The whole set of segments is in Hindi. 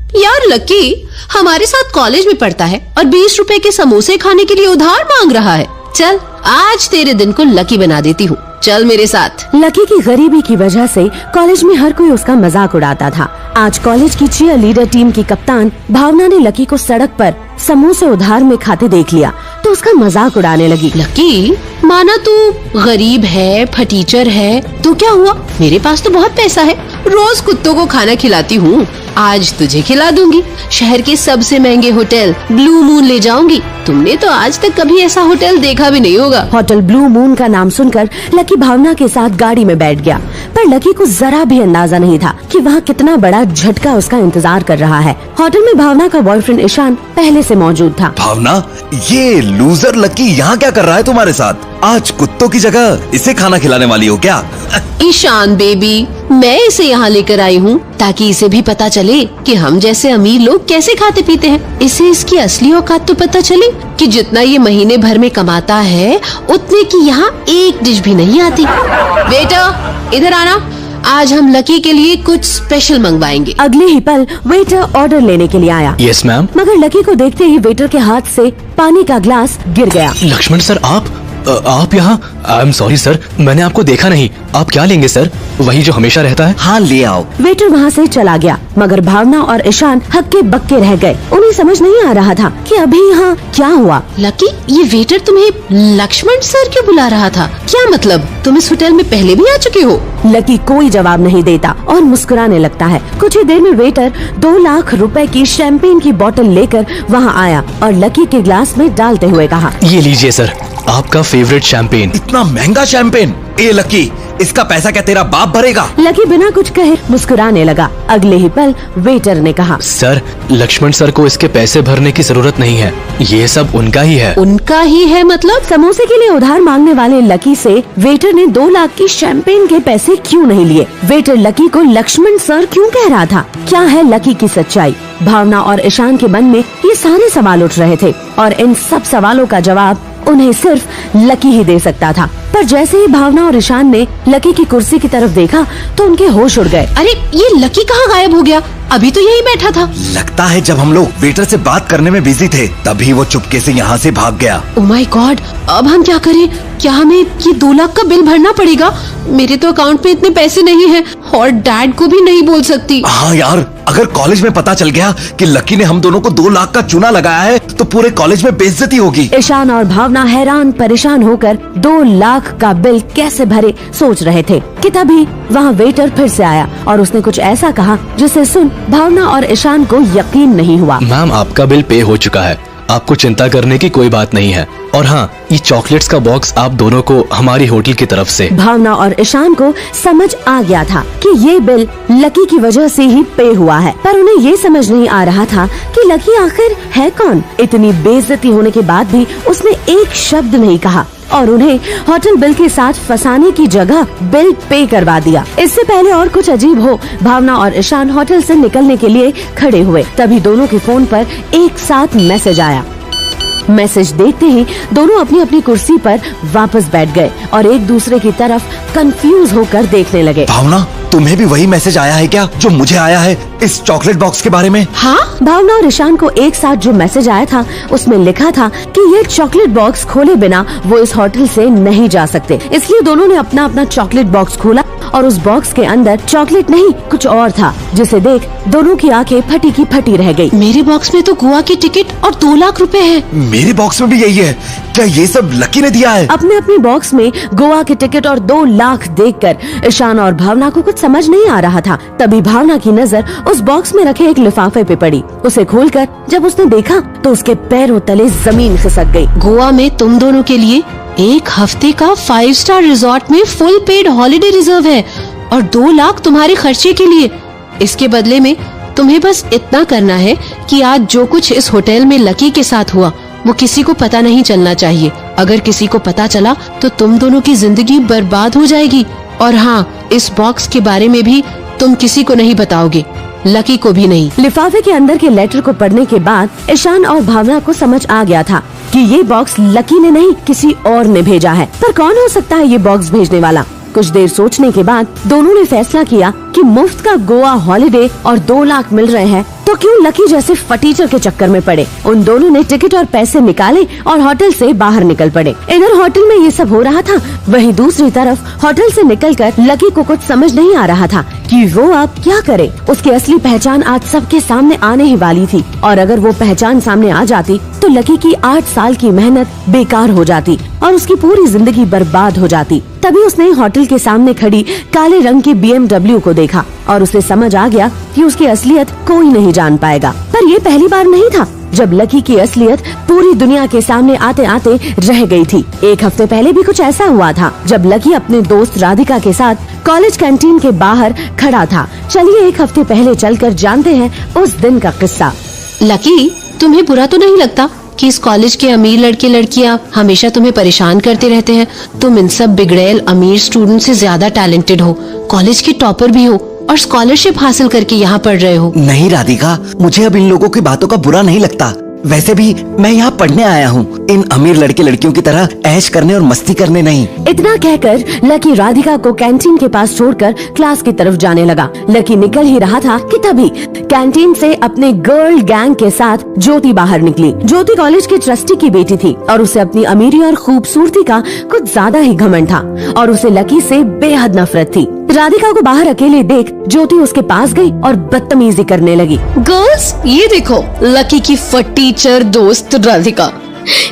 यार लकी हमारे साथ कॉलेज में पढ़ता है और 20 रुपए के समोसे खाने के लिए उधार मांग रहा है। चल आज तेरे दिन को लकी बना देती हूँ, चल मेरे साथ। लकी की गरीबी की वजह से कॉलेज में हर कोई उसका मजाक उड़ाता था। आज कॉलेज की चीयर लीडर टीम की कप्तान भावना ने लकी को सड़क पर समोसे उधार में खाते देख लिया तो उसका मजाक उड़ाने लगी। लकी माना तू गरीब है, फटीचर है, तो क्या हुआ, मेरे पास तो बहुत पैसा है, रोज कुत्तों को खाना खिलाती हूँ, आज तुझे खिला दूंगी, शहर के सबसे महंगे होटल ब्लू मून ले जाऊंगी, तुमने तो आज तक कभी ऐसा होटल देखा भी नहीं होगा। होटल ब्लू मून का नाम सुनकर लकी भावना के साथ गाड़ी में बैठ गया, पर लकी को जरा भी अंदाजा नहीं था कि वहाँ कितना बड़ा झटका उसका इंतजार कर रहा है। होटल में भावना का बॉयफ्रेंड ईशान पहले से मौजूद था। भावना, ये लूजर लकी यहाँ क्या कर रहा है तुम्हारे साथ? आज कुत्तों की जगह इसे खाना खिलाने वाली हो क्या? ईशान बेबी, मैं इसे यहाँ लेकर आई हूँ ताकि इसे भी पता चले कि हम जैसे अमीर लोग कैसे खाते पीते हैं। इसे इसकी असली औकात तो पता चले कि जितना ये महीने भर में कमाता है उतने की यहाँ एक डिश भी नहीं आती। बेटा इधर आना, आज हम लकी के लिए कुछ स्पेशल मंगवाएंगे। अगले ही पल वेटर ऑर्डर लेने के लिए आया। Yes ma'am. मगर लकी को देखते ही वेटर के हाथ से पानी का ग्लास गिर गया। लक्ष्मण सर आप यहाँ? आई एम सॉरी सर, मैंने आपको देखा नहीं। आप क्या लेंगे सर? वही जो हमेशा रहता है। हाँ ले आओ। वेटर वहाँ से चला गया, मगर भावना और ईशान हक्के बक्के रह गए। उन्हें समझ नहीं आ रहा था कि अभी यहाँ क्या हुआ। लकी, ये वेटर तुम्हें लक्ष्मण सर क्यों बुला रहा था? क्या मतलब, तुम इस होटल में पहले भी आ चुके हो? लकी कोई जवाब नहीं देता और मुस्कुराने लगता है। कुछ ही देर में वेटर 2 लाख रुपए की शैंपेन की बोतल लेकर वहाँ आया और लकी के ग्लास में डालते हुए कहा, ये लीजिए सर, आपका फेवरेट शैंपेन। इतना महंगा शैंपेन? ए लकी, इसका पैसा क्या तेरा बाप भरेगा? लकी बिना कुछ कहे मुस्कुराने लगा। अगले ही पल वेटर ने कहा, सर, लक्ष्मण सर को इसके पैसे भरने की जरूरत नहीं है, ये सब उनका ही है। उनका ही है मतलब? समोसे के लिए उधार मांगने वाले लकी से वेटर ने 2 लाख की शैंपेन के पैसे क्यों नहीं लिए? वेटर लकी को लक्ष्मण सर क्यों कह रहा था? क्या है लकी की सच्चाई? भावना और ईशान के मन में ये सारे सवाल उठ रहे थे और इन सब सवालों का जवाब उन्हें सिर्फ लकी ही दे सकता था। पर जैसे ही भावना और ईशान ने लकी की कुर्सी की तरफ देखा तो उनके होश उड़ गए। अरे ये लकी कहाँ गायब हो गया? अभी तो यही बैठा था। लगता है जब हम लोग वेटर से बात करने में बिजी थे तभी वो चुपके से यहाँ से भाग गया। ओह माय गॉड, अब हम क्या करें? क्या हमें ये 2 लाख का बिल भरना पड़ेगा? मेरे तो अकाउंट में इतने पैसे नहीं हैं और डैड को भी नहीं बोल सकती। हाँ यार, अगर कॉलेज में पता चल गया कि लकी ने हम दोनों को 2 लाख का चूना लगाया है तो पूरे कॉलेज में बेइज्जती होगी। ईशान और भावना हैरान परेशान होकर 2 लाख का बिल कैसे भरे सोच रहे थे कि तभी वहाँ वेटर फिर से आया और उसने कुछ ऐसा कहा जिसे सुन भावना और ईशान को यकीन नहीं हुआ। मैम, आपका बिल पे हो चुका है, आपको चिंता करने की कोई बात नहीं है। और हाँ, ये चॉकलेट्स का बॉक्स आप दोनों को हमारी होटल की तरफ से। भावना और ईशान को समझ आ गया था कि ये बिल लकी की वजह से ही पे हुआ है, पर उन्हें ये समझ नहीं आ रहा था कि लकी आखिर है कौन। इतनी बेइज्जती होने के बाद भी उसने एक शब्द नहीं कहा और उन्हें होटल बिल के साथ फंसाने की जगह बिल पे करवा दिया। इससे पहले और कुछ अजीब हो, भावना और ईशान होटल से निकलने के लिए खड़े हुए, तभी दोनों के फोन पर एक साथ मैसेज आया। मैसेज देखते ही दोनों अपनी अपनी कुर्सी पर वापस बैठ गए और एक दूसरे की तरफ कंफ्यूज होकर देखने लगे। भावना, तुम्हें भी वही मैसेज आया है क्या जो मुझे आया है इस चॉकलेट बॉक्स के बारे में? हाँ, भावना और ईशान को एक साथ जो मैसेज आया था उसमें लिखा था कि ये चॉकलेट बॉक्स खोले बिना वो इस होटल से नहीं जा सकते, इसलिए दोनों ने अपना अपना चॉकलेट बॉक्स खोला और उस बॉक्स के अंदर चॉकलेट नहीं कुछ और था, जिसे देख दोनों की आंखें फटी की फटी रह गई। मेरे बॉक्स में तो गोवा की टिकट और 2 लाख रुपए हैं। मेरे बॉक्स में भी यही है। क्या ये सब लकी ने दिया है? अपने अपने बॉक्स में गोवा की टिकट और 2 लाख देखकर ईशान और भावना को कुछ समझ नहीं आ रहा था। तभी भावना की नजर उस बॉक्स में रखे एक लिफाफे पे पड़ी। उसे खोलकर जब उसने देखा तो उसके पैरों तले जमीन खिसक गई। गोवा में तुम दोनों के लिए 1 हफ्ते का 5 स्टार रिजॉर्ट में फुल पेड हॉलिडे रिजर्व है और 2 लाख तुम्हारे खर्चे के लिए। इसके बदले में तुम्हें बस इतना करना है कि आज जो कुछ इस होटल में लकी के साथ हुआ वो किसी को पता नहीं चलना चाहिए। अगर किसी को पता चला तो तुम दोनों की जिंदगी बर्बाद हो जाएगी। और हाँ, इस बॉक्स के बारे में भी तुम किसी को नहीं बताओगे, लकी को भी नहीं। लिफाफे के अंदर के लेटर को पढ़ने के बाद ईशान और भावना को समझ आ गया था कि ये बॉक्स लकी ने नहीं किसी और ने भेजा है। पर कौन हो सकता है ये बॉक्स भेजने वाला? कुछ देर सोचने के बाद दोनों ने फैसला किया कि मुफ्त का गोवा हॉलिडे और 2 लाख मिल रहे हैं तो क्यों लकी जैसे फटीचर के चक्कर में पड़े। उन दोनों ने टिकट और पैसे निकाले और होटल से बाहर निकल पड़े। इधर होटल में ये सब हो रहा था, वहीं दूसरी तरफ होटल से निकलकर लकी को कुछ समझ नहीं आ रहा था कि वो अब क्या करे। उसकी असली पहचान आज सबके सामने आने ही वाली थी और अगर वो पहचान सामने आ जाती तो लकी की 8 साल की मेहनत बेकार हो जाती और उसकी पूरी जिंदगी बर्बाद हो जाती। तभी उसने होटल के सामने खड़ी काले रंग की BMW को देखा और उसे समझ आ गया कि उसकी असलियत कोई नहीं जान पाएगा। पर ये पहली बार नहीं था जब लकी की असलियत पूरी दुनिया के सामने आते आते रह गई थी। 1 हफ्ते पहले भी कुछ ऐसा हुआ था जब लकी अपने दोस्त राधिका के साथ कॉलेज कैंटीन के बाहर खड़ा था। चलिए 1 हफ्ते पहले चलकर जानते हैं उस दिन का किस्सा। लकी, तुम्हें बुरा तो नहीं लगता कि इस कॉलेज के अमीर लड़के लड़कियां हमेशा तुम्हें परेशान करते रहते हैं? तुम इन सब बिगड़ैल अमीर स्टूडेंट से ज्यादा टैलेंटेड हो, कॉलेज की टॉपर भी हो और स्कॉलरशिप हासिल करके यहाँ पढ़ रहे हो। नहीं राधिका, मुझे अब इन लोगों की बातों का बुरा नहीं लगता। वैसे भी मैं यहाँ पढ़ने आया हूँ, इन अमीर लड़के लड़कियों की तरह ऐश करने और मस्ती करने नहीं। इतना कहकर लकी राधिका को कैंटीन के पास छोड़कर क्लास की तरफ जाने लगा। लकी निकल ही रहा था कि तभी कैंटीन से अपने गर्ल गैंग के साथ ज्योति बाहर निकली। ज्योति कॉलेज के ट्रस्टी की बेटी थी और उसे अपनी अमीरी और खूबसूरती का कुछ ज्यादा ही घमंड था और उसे लकी से बेहद नफरत थी। राधिका को बाहर अकेले देख ज्योति उसके पास गई और बदतमीजी करने लगी। गर्ल्स, ये देखो लकी की फटीचर दोस्त राधिका।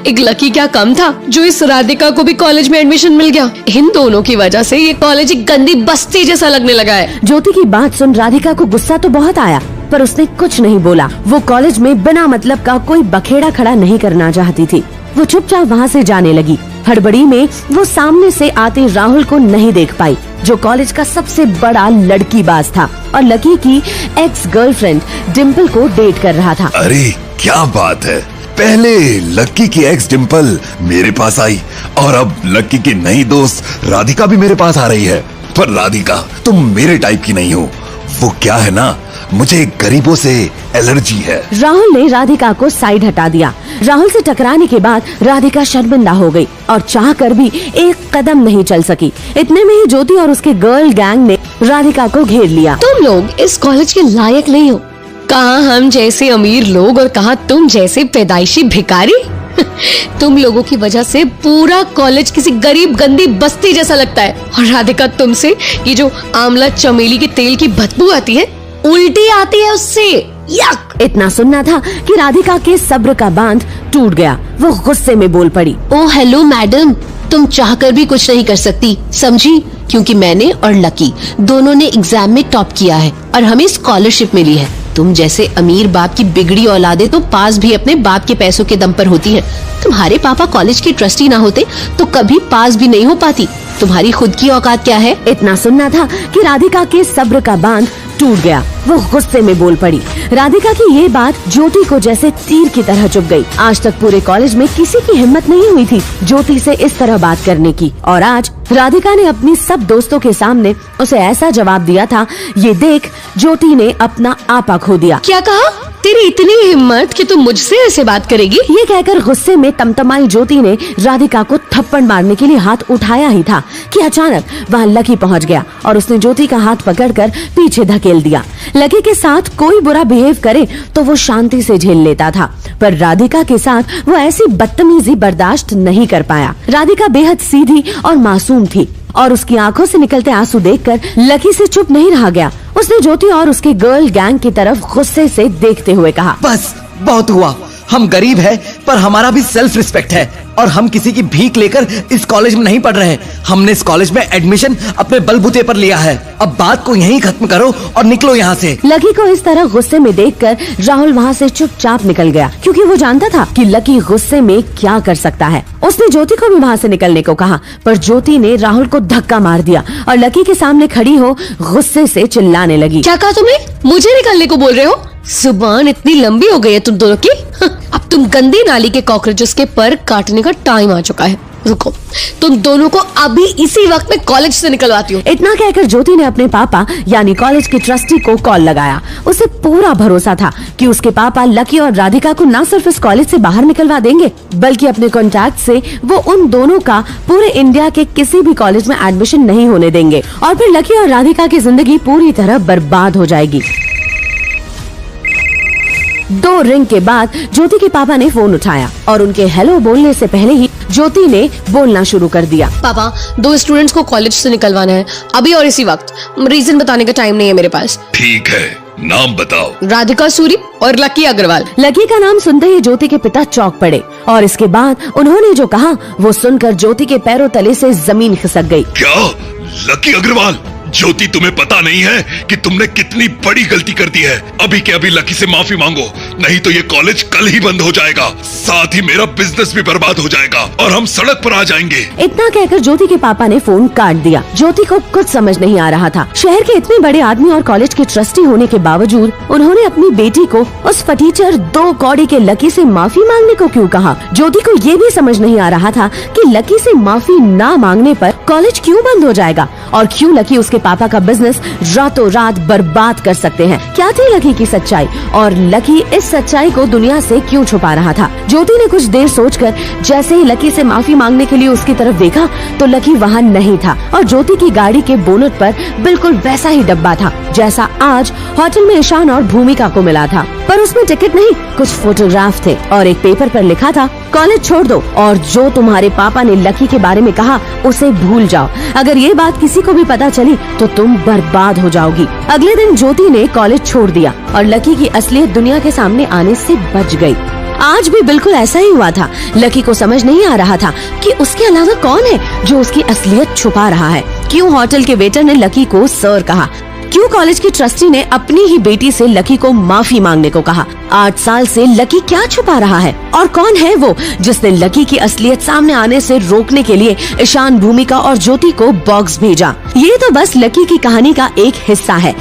एक लकी क्या कम था जो इस राधिका को भी कॉलेज में एडमिशन मिल गया। इन दोनों की वजह से ये कॉलेज एक गंदी बस्ती जैसा लगने लगा है। ज्योति की बात सुन राधिका को गुस्सा तो बहुत आया पर उसने कुछ नहीं बोला। वो कॉलेज में बिना मतलब का कोई बखेड़ा खड़ा नहीं करना चाहती थी। वो चुपचाप वहाँ से जाने लगी। हड़बड़ी में वो सामने से आते राहुल को नहीं देख पाई जो कॉलेज का सबसे बड़ा लड़कीबाज था और लकी की एक्स गर्लफ्रेंड डिम्पल को डेट कर रहा था। अरे क्या बात है, पहले लक्की की एक्स डिम्पल मेरे पास आई और अब लक्की की नई दोस्त राधिका भी मेरे पास आ रही है। पर राधिका, तुम मेरे टाइप की नहीं हो। वो क्या है ना, मुझे गरीबों से एलर्जी है। राहुल ने राधिका को साइड हटा दिया। राहुल से टकराने के बाद राधिका शर्मिंदा हो गई और चाह कर भी एक कदम नहीं चल सकी। इतने में ही ज्योति और उसके गर्ल गैंग ने राधिका को घेर लिया। तुम लोग इस कॉलेज के लायक नहीं हो। कहाँ हम जैसे अमीर लोग और कहाँ तुम जैसे पैदाइशी भिखारी। तुम लोगों की वजह से पूरा कॉलेज किसी गरीब गंदी बस्ती जैसा लगता है और राधिका तुमसे ये जो आंवला चमेली के तेल की बदबू आती है, उल्टी आती है उससे। यक! इतना सुनना था कि राधिका के सब्र का बांध टूट गया। वो गुस्से में बोल पड़ी। ओ हेलो मैडम, तुम चाहकर भी कुछ नहीं कर सकती, समझी? क्योंकि मैंने और लकी दोनों ने एग्जाम में टॉप किया है और हमें स्कॉलरशिप मिली है। तुम जैसे अमीर बाप की बिगड़ी औलादे तो पास भी अपने बाप के पैसों के दम पर होती हैं। तुम्हारे पापा कॉलेज के ट्रस्टी ना होते तो कभी पास भी नहीं हो पाती। तुम्हारी खुद की औकात क्या है? इतना सुनना था कि राधिका के सब्र का बांध टूट गया। वो गुस्से में बोल पड़ी। राधिका की ये बात ज्योति को जैसे तीर की तरह चुभ गई। आज तक पूरे कॉलेज में किसी की हिम्मत नहीं हुई थी ज्योति से इस तरह बात करने की और आज राधिका ने अपनी सब दोस्तों के सामने उसे ऐसा जवाब दिया था। ये देख ज्योति ने अपना आपा खो दिया। क्या कहा? तेरी इतनी हिम्मत कि तू मुझसे ऐसे बात करेगी? ये कहकर गुस्से में तमतमाई ज्योति ने राधिका को थप्पड़ मारने के लिए हाथ उठाया ही था कि अचानक वहाँ लकी पहुँच गया और उसने ज्योति का हाथ पकड़कर पीछे धकेल दिया। लकी के साथ कोई बुरा बिहेव करे तो वो शांति से झेल लेता था पर राधिका के साथ वो ऐसी बदतमीजी बर्दाश्त नहीं कर पाया। राधिका बेहद सीधी और मासूम थी और उसकी आंखों से निकलते आंसू देखकर लकी से चुप नहीं रहा गया। उसने ज्योति और उसके गर्ल गैंग की तरफ गुस्से से देखते हुए कहा, बस बहुत हुआ। हम गरीब हैं पर हमारा भी सेल्फ रिस्पेक्ट है और हम किसी की भीख लेकर इस कॉलेज में नहीं पढ़ रहे। हमने इस कॉलेज में एडमिशन अपने बलबूते पर लिया है। अब बात को यहीं खत्म करो और निकलो यहाँ से। लकी को इस तरह गुस्से में देखकर राहुल वहाँ से चुपचाप निकल गया क्योंकि वो जानता था कि लकी गुस्से में क्या कर सकता है। उसने ज्योति को भी वहाँ से निकलने को कहा पर ज्योति ने राहुल को धक्का मार दिया और लकी के सामने खड़ी हो गुस्से से चिल्लाने लगी। क्या कहा तुमने? मुझे निकलने को बोल रहे हो? जुबान इतनी लंबी हो गई है तुम दोनों की। अब तुम गंदी नाली के कॉकरोचेस के पर काटने का टाइम आ चुका है। रुको, तुम दोनों को अभी इसी वक्त में कॉलेज से निकलवाती हूँ। इतना कहकर ज्योति ने अपने पापा यानी कॉलेज के ट्रस्टी को कॉल लगाया। उसे पूरा भरोसा था कि उसके पापा लकी और राधिका को न सिर्फ इस कॉलेज से बाहर निकलवा देंगे बल्कि अपने कॉन्टैक्ट से वो उन दोनों का पूरे इंडिया के किसी भी कॉलेज में एडमिशन नहीं होने देंगे और फिर लकी और राधिका की जिंदगी पूरी तरह बर्बाद हो जाएगी। 2 रिंग के बाद ज्योति के पापा ने फोन उठाया और उनके हेलो बोलने से पहले ही ज्योति ने बोलना शुरू कर दिया। पापा, 2 स्टूडेंट्स को कॉलेज से निकलवाना है अभी और इसी वक्त। रीजन बताने का टाइम नहीं है मेरे पास। ठीक है, नाम बताओ। राधिका सूरी और लकी अग्रवाल। लकी का नाम सुनते ही ज्योति के पिता चौंक पड़े और इसके बाद उन्होंने जो कहा वो सुनकर ज्योति के पैरों तले से जमीन खिसक गई। क्या? लकी अग्रवाल? ज्योति, तुम्हें पता नहीं है कि तुमने कितनी बड़ी गलती कर दी है। अभी के अभी लकी से माफी मांगो, नहीं तो ये कॉलेज कल ही बंद हो जाएगा, साथ ही मेरा बिजनेस भी बर्बाद हो जाएगा और हम सड़क पर आ जाएंगे। इतना कहकर ज्योति के पापा ने फोन काट दिया। ज्योति को कुछ समझ नहीं आ रहा था। शहर के इतने बड़े आदमी और कॉलेज के ट्रस्टी होने के बावजूद उन्होंने अपनी बेटी को उस फटीचर 2 कौड़ी के लकी से माफी मांगने को क्यों कहा। ज्योति को ये भी समझ नहीं आ रहा था कि लकी से माफी ना मांगने पर कॉलेज क्यों बंद हो जाएगा और क्यों लकी उसके पापा का बिजनेस रातों रात बर्बाद कर सकते हैं। क्या थी लकी की सच्चाई और लकी इस सच्चाई को दुनिया से क्यों छुपा रहा था। ज्योति ने कुछ देर सोचकर जैसे ही लकी से माफी मांगने के लिए उसकी तरफ देखा तो लकी वहाँ नहीं था और ज्योति की गाड़ी के बोनट पर बिल्कुल वैसा ही डब्बा था जैसा आज होटल में ईशान और भूमिका को मिला था, पर उसमें टिकट नहीं, कुछ फोटोग्राफ थे और एक पेपर पर लिखा था, कॉलेज छोड़ दो और जो तुम्हारे पापा ने लकी के बारे में कहा उसे भूल जाओ। अगर ये बात किसी को भी पता चली तो तुम बर्बाद हो जाओगी। अगले दिन ज्योति ने कॉलेज छोड़ दिया और लकी की असलियत दुनिया के सामने आने से बच गई। आज भी बिल्कुल ऐसा ही हुआ था। लकी को समझ नहीं आ रहा था कि उसके अलावा कौन है जो उसकी असलियत छुपा रहा है। क्यों होटल के वेटर ने लकी को सर कहा, क्यों कॉलेज की ट्रस्टी ने अपनी ही बेटी से लकी को माफी मांगने को कहा। 8 साल से लकी क्या छुपा रहा है और कौन है वो जिसने लकी की असलियत सामने आने से रोकने के लिए ईशान, भूमिका और ज्योति को बॉक्स भेजा। ये तो बस लकी की कहानी का एक हिस्सा है।